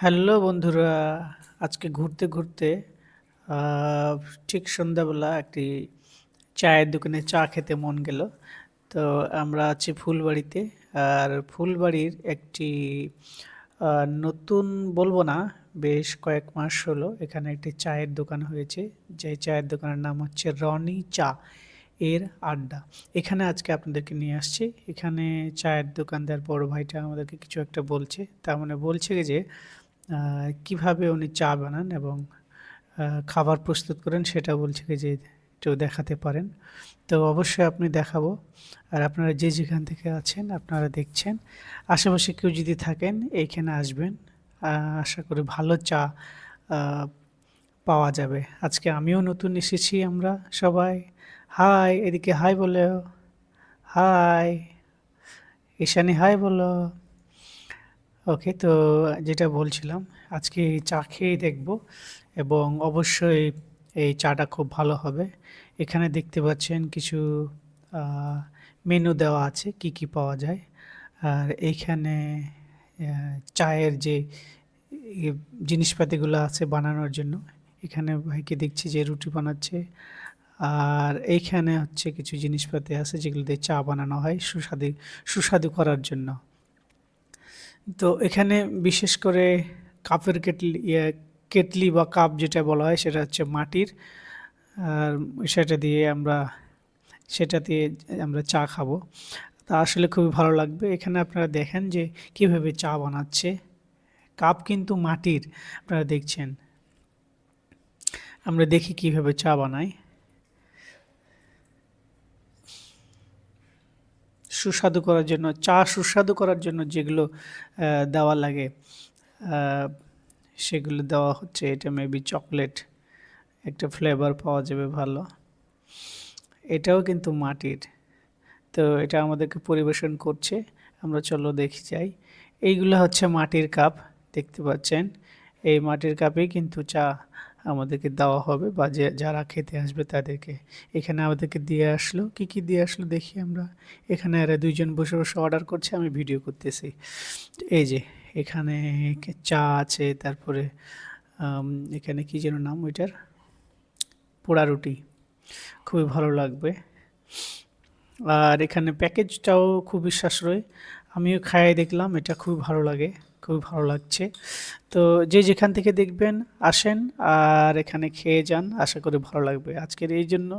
Hello বন্ধুরা, আজকে ঘুরতে ঘুরতে ঠিক সন্ধ্যাবেলা একটি চায়ের দোকানে চা খেতে মন গেল। তো আমরা আছি ফুলবাড়িতে। আর ফুলবাড়ির একটি নতুন বলবো না, বেশ কয়েক মাস হলো এখানে একটি চায়ের দোকান হয়েছে। যে চায়ের দোকানের নাম হচ্ছে রনি চা এর আড্ডা। এখানে আজকে আপনাদেরকে নিয়ে আসছি। এখানে চায়ের দোকানদার বড় ভাইটা আমাদেরকে কিছু একটা বলছে। তার মানে বলছে যে কিভাবে উনি চা বানান এবং খাবার প্রস্তুত করেন সেটা বলছে কি যে একটু দেখাতে পারেন। তো অবশ্যই আপনি দেখাবো। আর আপনারা যে যেখান থেকে আছেন আপনারা দেখছেন, আশেপাশে কেউ যদি থাকেন এইখানে আসবেন। আশা করি ভালো চা আহ, পাওয়া যাবে। আজকে আমিও নতুন এসেছি। আমরা সবাই হাই, এদিকে হাই বলো। হাই ঈশানী, হাই বলো। ওকে, তো যেটা বলছিলাম, আজকে চা খেয়ে দেখব এবং অবশ্যই এই চাটা খুব ভালো হবে। এখানে দেখতে পাচ্ছেন কিছু মেনু দেওয়া আছে কি কি পাওয়া যায়। আর এইখানে চায়ের যে ই জিনিসপাতিগুলো আছে বানানোর জন্য, এখানে ভাইকে দেখছি যে রুটি বানাচ্ছে। আর এইখানে হচ্ছে কিছু জিনিসপাতি আছে যেগুলো দিয়ে চা বানানো হয় সুস্বাদু সুস্বাদু করার জন্য। তো এখানে বিশেষ করে কাপের কেটলি বা কাপ যেটা বলা হয় সেটা হচ্ছে মাটির। আর সেটা দিয়ে আমরা সেটা দিয়ে আমরা চা খাবো। তা আসলে খুবই ভালো লাগবে। এখানে আপনারা দেখেন যে কিভাবে চা বানাচ্ছে। কাপ কিন্তু মাটির, আপনারা দেখছেন। আমরা দেখি কিভাবে চা বানায়। সুস্বাদু করার জন্য, চা সুস্বাদু করার জন্য যেগুলো দেওয়া লাগে, আহ, সেগুলো দেওয়া হচ্ছে। এটা মেবি চকলেট, একটা ফ্লেভার পাওয়া যাবে ভালো। এটাও কিন্তু মাটির। তো এটা আমাদেরকে পরিবেশন করছে। আমরা চলো দেখি যাই। এইগুলো হচ্ছে মাটির কাপ, দেখতে পাচ্ছেন। এই মাটির কাপেই কিন্তু চা আমাদেরকে দেওয়া হবে বা যে যারা খেতে আসবে তাদেরকে। এখানে আমাদেরকে দিয়ে আসলো, কি কি দিয়ে আসলো দেখি আমরা। এখানে এরা দুইজন বসে বসে অর্ডার করছে, আমি ভিডিও করতেছি। এই যে এখানে চা আছে, তারপরে এখানে কি যেন নাম ওইটার, পোড়া রুটি, খুবই ভালো লাগবে। আর এখানে প্যাকেজটাও খুবই সাশ্রয়ী। আমিও খাইয়ে দেখলাম, এটা খুবই ভালো লাগে, খুবই ভালো লাগছে। তো যে যেখান থেকে দেখবেন আসেন আর এখানে খেয়ে যান, আশা করি ভালো লাগবে। আজকের এই জন্য